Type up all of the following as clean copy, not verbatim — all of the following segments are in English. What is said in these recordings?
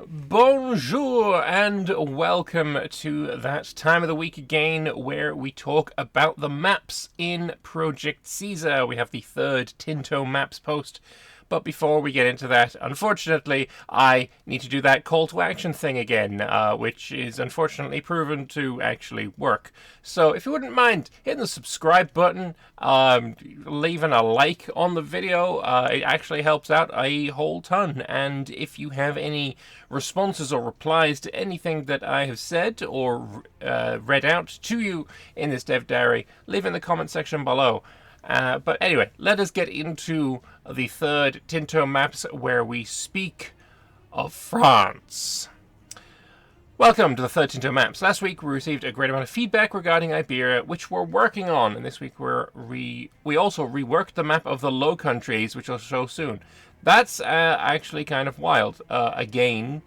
Bonjour and welcome to that time of the week again where we talk about the maps in Project Caesar. We have the third Tinto maps post. But before we get into that, unfortunately, I need to do that call to action thing again, which is unfortunately proven to actually work. So if you wouldn't mind hitting the subscribe button, leaving a like on the video, it actually helps out a whole ton. And if you have any responses or replies to anything that I have said or read out to you in this dev diary, leave in the comment section below. But anyway, let us get into the third Tinto maps where we speak of France. Welcome to the third Tinto maps. Last week we received a great amount of feedback regarding Iberia, which we're working on, and this week we also reworked the map of the Low Countries, which I'll show soon. That's actually kind of wild. Again,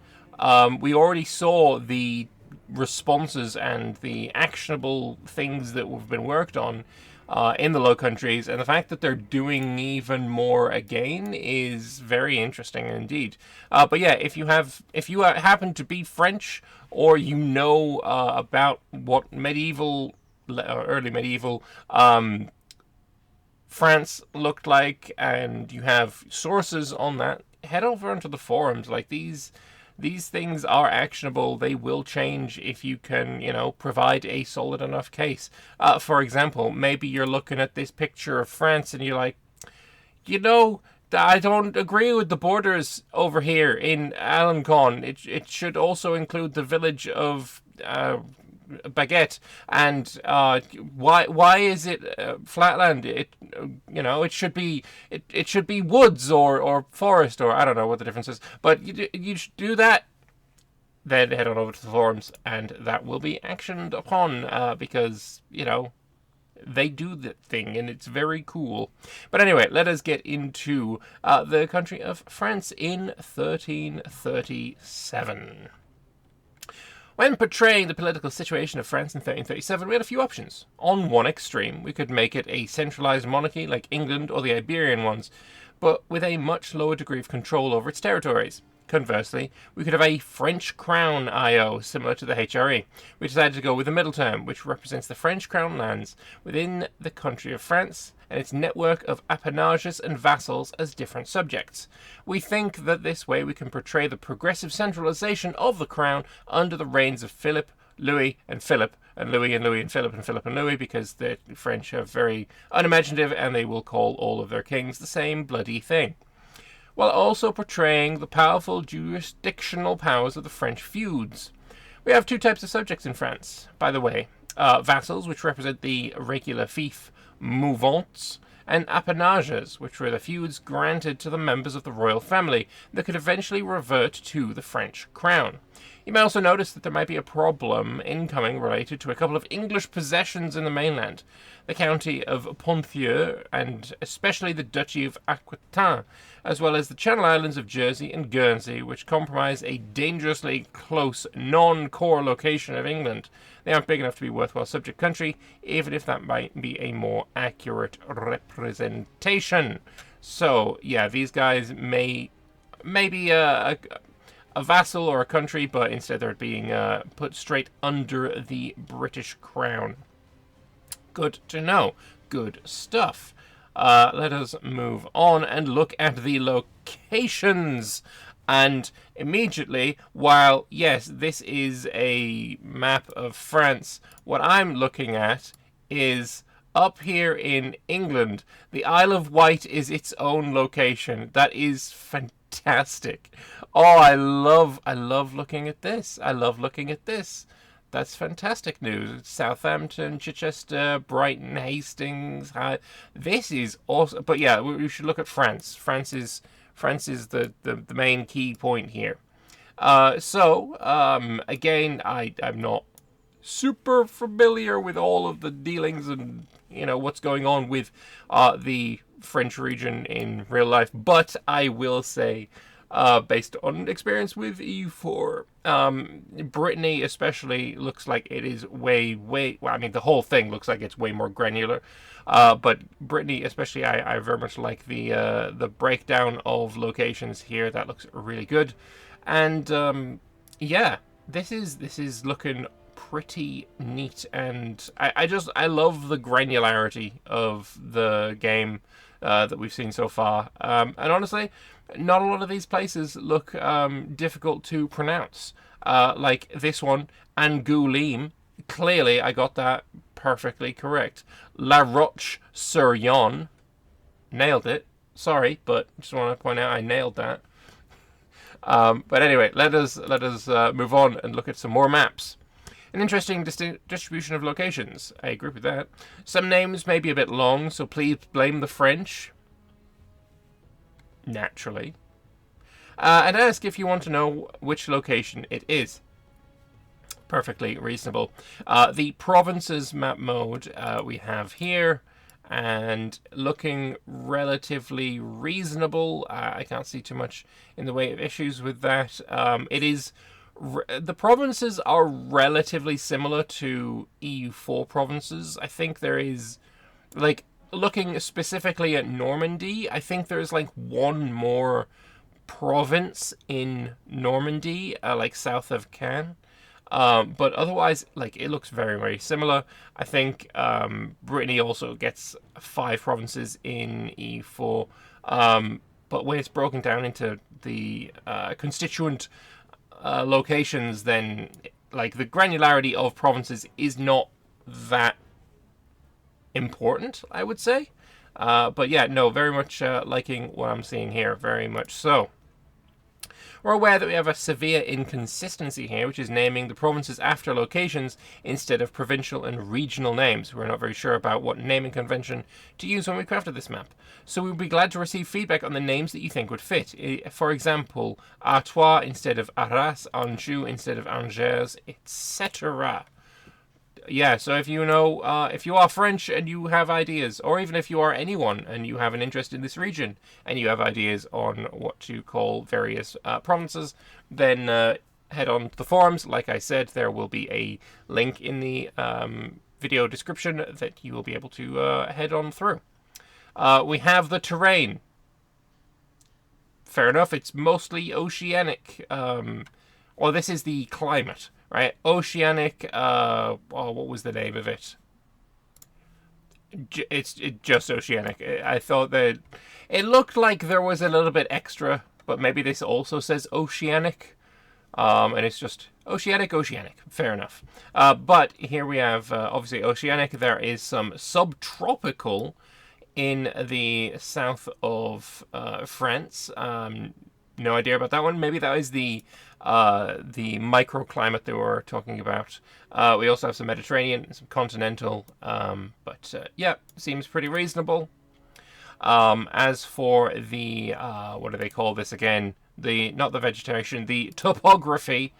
we already saw the responses and the actionable things that have been worked on in the Low Countries, and the fact that they're doing even more again is very interesting indeed. But yeah, if you happen to be French, or you know about what medieval or early medieval France looked like, and you have sources on that, head over onto the forums. Like these things are actionable. They will change if you can, provide a solid enough case. For example, maybe you're looking at this picture of France and you're like, I don't agree with the borders over here in Alencon. It should also include the village of Baguette, and why is it flatland? It should be woods or forest, or I don't know what the difference is, but you should do that. Then head on over to the forums and that will be actioned upon, because they do that thing and it's very cool. But anyway, let us get into the country of France in 1337. When portraying the political situation of France in 1337, we had a few options. On one extreme, we could make it a centralised monarchy like England or the Iberian ones, but with a much lower degree of control over its territories. Conversely, we could have a French crown IO, similar to the HRE. We decided to go with the middle term, which represents the French crown lands within the country of France and its network of appanages and vassals as different subjects. We think that this way we can portray the progressive centralization of the crown under the reigns of Philip, Louis, and Philip, and Louis and Louis and Philip and Philip and Louis, because the French are very unimaginative and they will call all of their kings the same bloody thing, while also portraying the powerful jurisdictional powers of the French feuds. We have two types of subjects in France, by the way. Vassals, which represent the regular fief mouvants, and appanages, which were the feuds granted to the members of the royal family that could eventually revert to the French crown. You may also notice that there might be a problem incoming related to a couple of English possessions in the mainland, the county of Ponthieu and especially the Duchy of Aquitaine, as well as the Channel Islands of Jersey and Guernsey, which comprise a dangerously close non-core location of England. They aren't big enough to be a worthwhile subject country, even if that might be a more accurate representation. So, yeah, these guys may be a vassal or a country, but instead they're being put straight under the British crown. Good to know. Good stuff. Let us move on and look at the locations. And immediately, while yes, this is a map of France, what I'm looking at is up here in England. The Isle of Wight is its own location. That is fantastic. Oh, I love looking at this. I love looking at this. That's fantastic news. Southampton, Chichester, Brighton, Hastings. This is awesome. But yeah, we should look at France. France is the main key point here. Again, I'm not super familiar with all of the dealings and what's going on with the French region in real life, but I will say, based on experience with EU4, Brittany especially looks like it is way, well, I mean, the whole thing looks like it's way more granular, but Brittany especially, I very much like the breakdown of locations here. That looks really good. And yeah, this is looking pretty neat, and I love the granularity of the game that we've seen so far. And honestly, not a lot of these places look difficult to pronounce. Like this one, Angoulême. Clearly, I got that perfectly correct. La Roche-sur-Yon. Nailed it. Sorry, but just want to point out I nailed that. But anyway, let us move on and look at some more maps. An interesting distribution of locations. I agree with that. Some names may be a bit long, so please blame the French. Naturally. And ask if you want to know which location it is. Perfectly reasonable. The provinces map mode we have here, and looking relatively reasonable. I can't see too much in the way of issues with that. The provinces are relatively similar to EU4 provinces. I think there is, like, looking specifically at Normandy, I think there's like one more province in Normandy, like south of Caen. But otherwise, like, it looks very, very similar. I think Brittany also gets 5 provinces in E4. But when it's broken down into the constituent locations, then, like, the granularity of provinces is not that important, I would say. But yeah, no, very much liking what I'm seeing here, very much so. We're aware that we have a severe inconsistency here, which is naming the provinces after locations instead of provincial and regional names. We're not very sure about what naming convention to use when we crafted this map. So we'd be glad to receive feedback on the names that you think would fit. For example, Artois instead of Arras, Anjou instead of Angers, etc. Yeah, so if you know, if you are French and you have ideas, or even if you are anyone and you have an interest in this region and you have ideas on what to call various provinces, then head on to the forums. Like I said, there will be a link in the video description that you will be able to head on through. We have the terrain. Fair enough, it's mostly oceanic. Or this is the climate. Right, oceanic. What was the name of it? It's just oceanic. I thought that it looked like there was a little bit extra, but maybe this also says oceanic, and it's just oceanic. Fair enough. But here we have obviously oceanic. There is some subtropical in the south of France. No idea about that one. Maybe that is the microclimate they were talking about. We also have some Mediterranean, some continental, but yeah, seems pretty reasonable. As for the what do they call this again? Not the vegetation, the topography.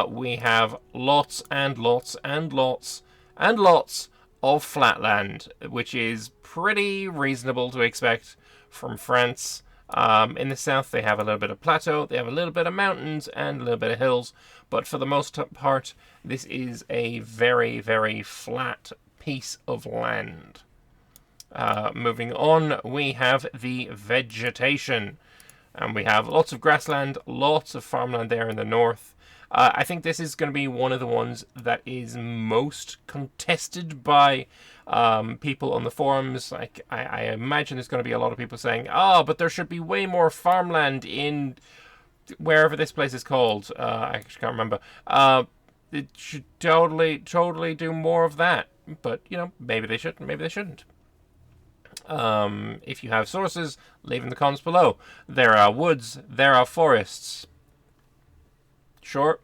We have lots and lots and lots and lots of flatland, which is pretty reasonable to expect from France. In the south, they have a little bit of plateau, they have a little bit of mountains, and a little bit of hills. But for the most part, this is a very, very flat piece of land. Moving on, we have the vegetation. And we have lots of grassland, lots of farmland there in the north. I think this is going to be one of the ones that is most contested by people on the forums. Like, I imagine there's going to be a lot of people saying, but there should be way more farmland in wherever this place is called. I actually can't remember. It should totally do more of that. But, you know, maybe they should, maybe they shouldn't. If you have sources, leave in the comments below. There are woods, there are forests. Sure.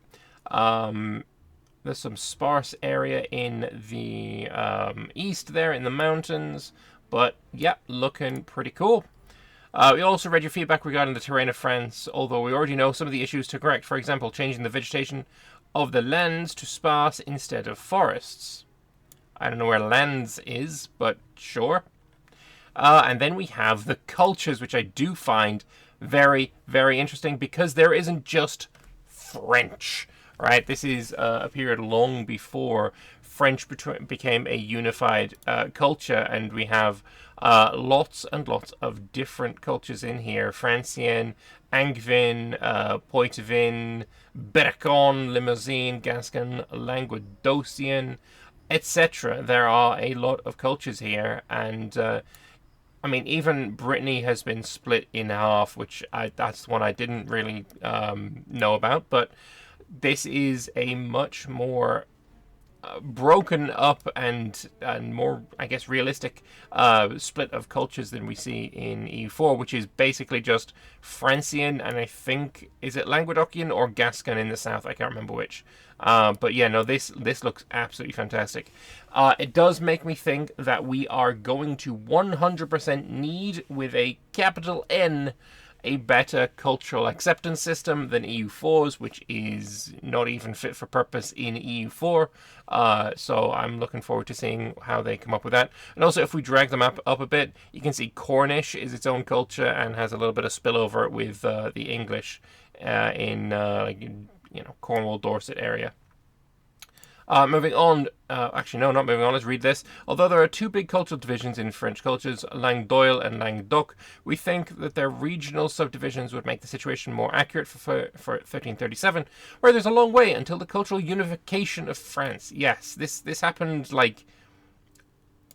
There's some sparse area in the east there in the mountains, but yeah, looking pretty cool. We also read your feedback regarding the terrain of France, although we already know some of the issues to correct. For example, changing the vegetation of the lands to sparse instead of forests. I don't know where lands is, but sure. And then we have the cultures, which I do find very, very interesting, because there isn't just French, right? This is a period long before French became a unified culture, and we have lots and lots of different cultures in here. Francian, Angevin, Poitevin, Bercon, Limousin, Gascon, Languedocian, etc. There are a lot of cultures here, and I mean, even Brittany has been split in half, which that's one I didn't really know about, but this is a much more broken up and more, I guess, realistic split of cultures than we see in EU4, which is basically just Francian and I think, is it Languedocian or Gascon in the south? I can't remember which. But yeah, no, this looks absolutely fantastic. It does make me think that we are going to 100% need, with a capital N, a better cultural acceptance system than EU4's, which is not even fit for purpose in EU4. So I'm looking forward to seeing how they come up with that. And also, if we drag them up a bit, you can see Cornish is its own culture and has a little bit of spillover with the English in Cornwall, Dorset area. Moving on, actually no, not moving on, let's read this. Although there are two big cultural divisions in French cultures, Languedoil and Languedoc, we think that their regional subdivisions would make the situation more accurate for 1337, where there's a long way until the cultural unification of France. Yes, this happened like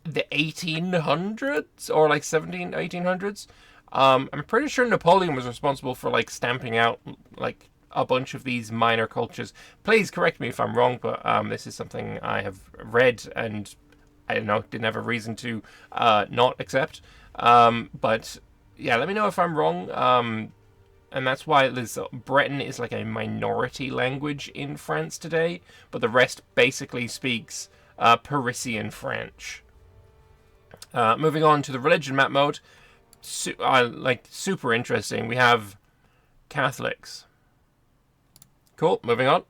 the 1800s or like 1800s. I'm pretty sure Napoleon was responsible for like stamping out like a bunch of these minor cultures. Please correct me if I'm wrong, but this is something I have read and I don't know, didn't have a reason to not accept. But yeah, let me know if I'm wrong. And that's why Breton is like a minority language in France today, but the rest basically speaks Parisian French. Moving on to the religion map mode, super interesting. We have Catholics. Cool, moving on.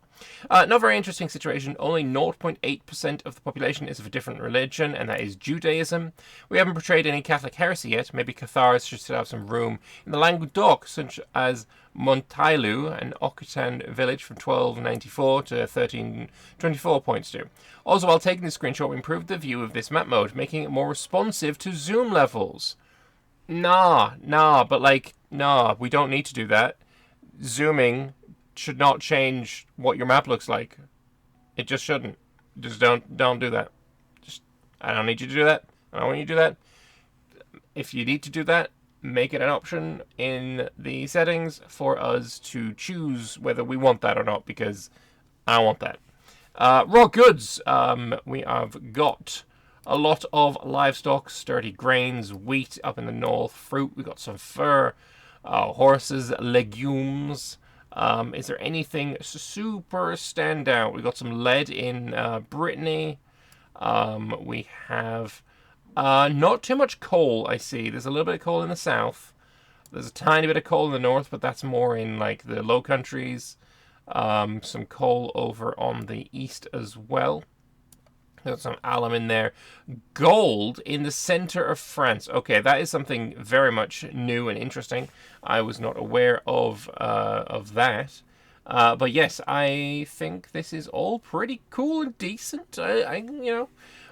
Not very interesting situation. Only 0.8% of the population is of a different religion, and that is Judaism. We haven't portrayed any Catholic heresy yet. Maybe Cathars should still have some room. In the Languedoc, such as Montailu, an Occitan village from 1294 to 1324 points to. Also, while taking the screenshot, we improved the view of this map mode, making it more responsive to zoom levels. Nah, we don't need to do that. Zooming should not change what your map looks like. It just shouldn't. Just don't do that. I don't need you to do that. I don't want you to do that. If you need to do that, make it an option in the settings for us to choose whether we want that or not, because I want that. Raw goods. We have got a lot of livestock, sturdy grains, wheat up in the north, fruit. We got some fur, horses, legumes. Is there anything super standout? We've got some lead in Brittany. We have not too much coal, I see. There's a little bit of coal in the south. There's a tiny bit of coal in the north, but that's more in like the Low Countries. Some coal over on the east as well. Got some alum in there. Gold in the center of France. Okay, that is something very much new and interesting. I was not aware of that. But yes, I think this is all pretty cool and decent.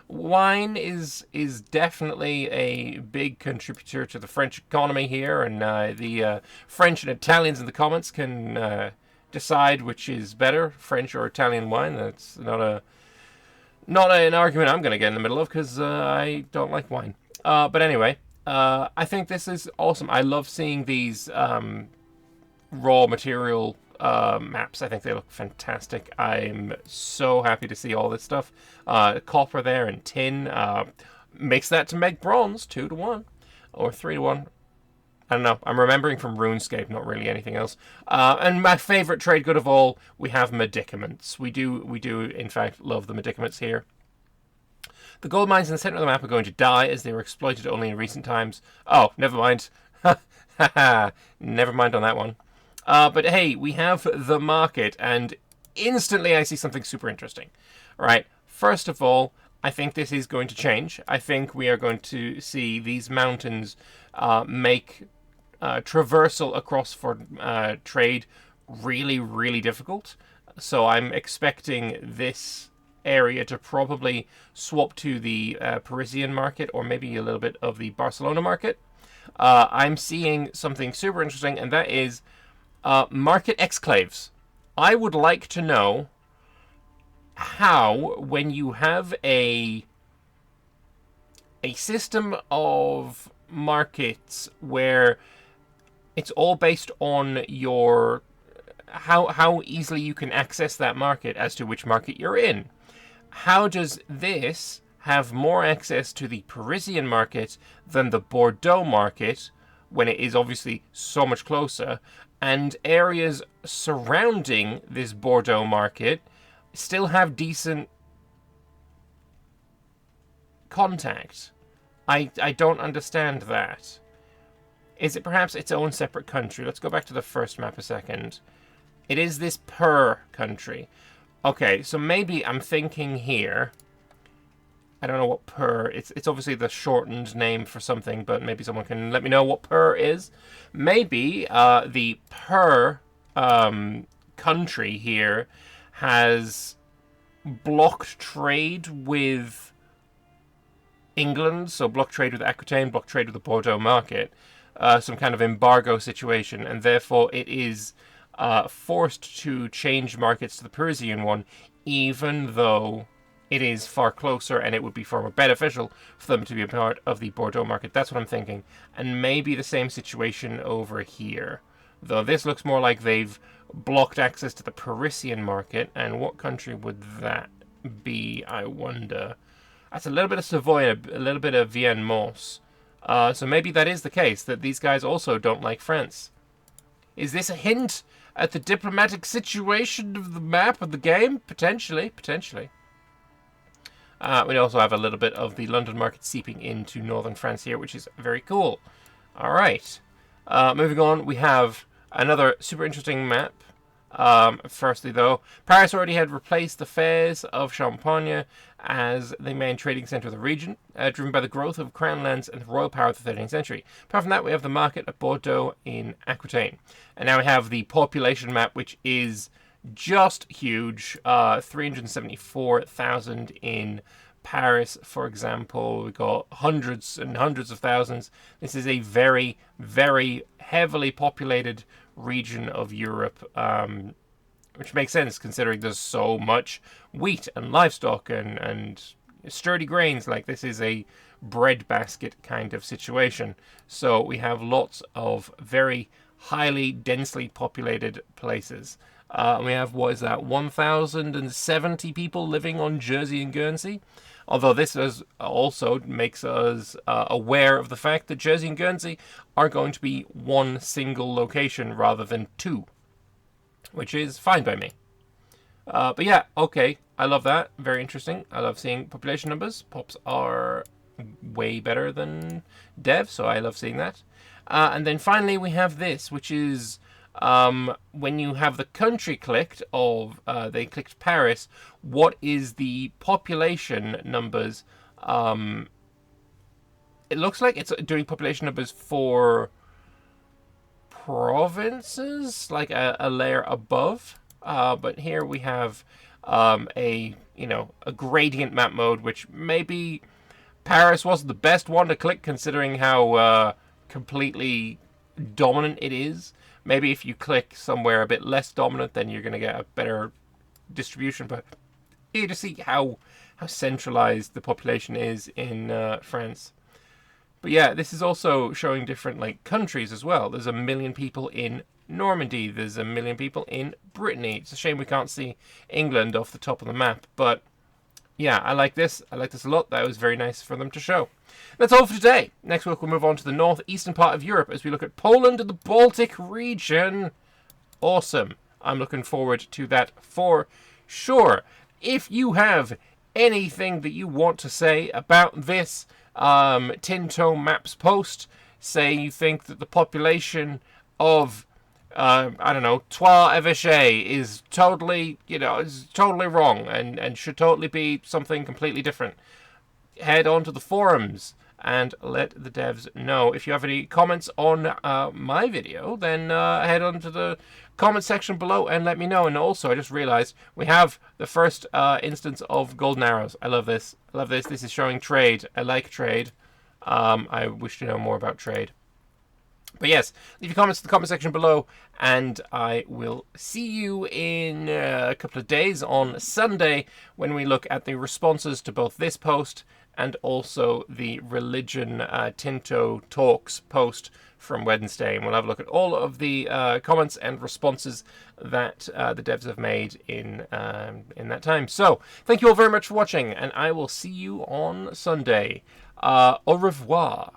Wine is definitely a big contributor to the French economy here, and the French and Italians in the comments can decide which is better, French or Italian wine. That's not an argument I'm going to get in the middle of, because I don't like wine. But anyway, I think this is awesome. I love seeing these raw material maps. I think they look fantastic. I'm so happy to see all this stuff. Copper there and tin. Mix that to make bronze, 2-to-1 or 3-to-1. I don't know. I'm remembering from RuneScape, not really anything else. And my favorite trade good of all, we have medicaments. We do, in fact, love the medicaments here. The gold mines in the center of the map are going to die, as they were exploited only in recent times. Oh, never mind. Never mind on that one. But hey, we have the market, and instantly I see something super interesting. All right. First of all, I think this is going to change. I think we are going to see these mountains make traversal across for trade really, really difficult. So I'm expecting this area to probably swap to the Parisian market, or maybe a little bit of the Barcelona market. I'm seeing something super interesting, and that is Market exclaves. I would like to know how, when you have a system of markets where it's all based on your how easily you can access that market as to which market you're in. How does this have more access to the Parisian market than the Bordeaux market, when it is obviously so much closer, and areas surrounding this Bordeaux market still have decent contact? I don't understand that. Is it perhaps its own separate country? Let's go back to the first map a second. It is this per country. Okay, so maybe I'm thinking here. I don't know what per. It's obviously the shortened name for something, but maybe someone can let me know what per is. Maybe the per country here has blocked trade with England, so blocked trade with Aquitaine, blocked trade with the Bordeaux market, some kind of embargo situation, and therefore it is forced to change markets to the Parisian one, even though it is far closer and it would be far more beneficial for them to be a part of the Bordeaux market. That's what I'm thinking. And maybe the same situation over here. Though this looks more like they've blocked access to the Parisian market. And what country would that be, I wonder? That's a little bit of Savoy, a little bit of Vienne Mons. So maybe that is the case, that these guys also don't like France. Is this a hint at the diplomatic situation of the map of the game? Potentially, potentially. We also have a little bit of the London market seeping into northern France here, which is very cool. All right. Moving on, we have another super interesting map. Firstly, though, Paris already had replaced the fairs of Champagne as the main trading centre of the region, driven by the growth of crown lands and the royal power of the 13th century. Apart from that, we have the market at Bordeaux in Aquitaine. And now we have the population map, which is just huge. 374,000 in Paris, for example. We've got hundreds and hundreds of thousands. This is a very, very heavily populated region of Europe, which makes sense considering there's so much wheat and livestock and sturdy grains. Like, this is a breadbasket kind of situation. So we have lots of very highly densely populated places. We have, what is that, 1,070 people living on Jersey and Guernsey. Although this also makes us aware of the fact that Jersey and Guernsey are going to be one single location rather than two, which is fine by me. But yeah, okay, I love that. Very interesting. I love seeing population numbers. Pops are way better than dev, so I love seeing that. And then finally we have this, which is when you have the country clicked of they clicked Paris, what is the population numbers? It looks like it's doing population numbers for provinces, like a layer above. But here we have a gradient map mode, which maybe Paris wasn't the best one to click considering how completely dominant it is. Maybe if you click somewhere a bit less dominant, then you're going to get a better distribution. But you just see how centralized the population is in France. But yeah, this is also showing different countries as well. There's 1 million people in Normandy. There's 1 million people in Brittany. It's a shame we can't see England off the top of the map. But yeah, I like this. I like this a lot. That was very nice for them to show. That's all for today. Next week we'll move on to the northeastern part of Europe as we look at Poland and the Baltic region. Awesome. I'm looking forward to that for sure. If you have anything that you want to say about this Tinto Maps post, say you think that the population of I don't know, Trois-Évêchés is totally, is totally wrong and should totally be something completely different, head on to the forums and let the devs know. If you have any comments on my video, then head on to the comment section below and let me know. And also, I just realized we have the first instance of golden arrows. I love this. I love this. This is showing trade. I like trade. I wish to know more about trade. But yes, leave your comments in the comment section below, and I will see you in a couple of days on Sunday when we look at the responses to both this post and also the religion Tinto talks post from Wednesday. And we'll have a look at all of the comments and responses that the devs have made in that time. So thank you all very much for watching, and I will see you on Sunday. Au revoir.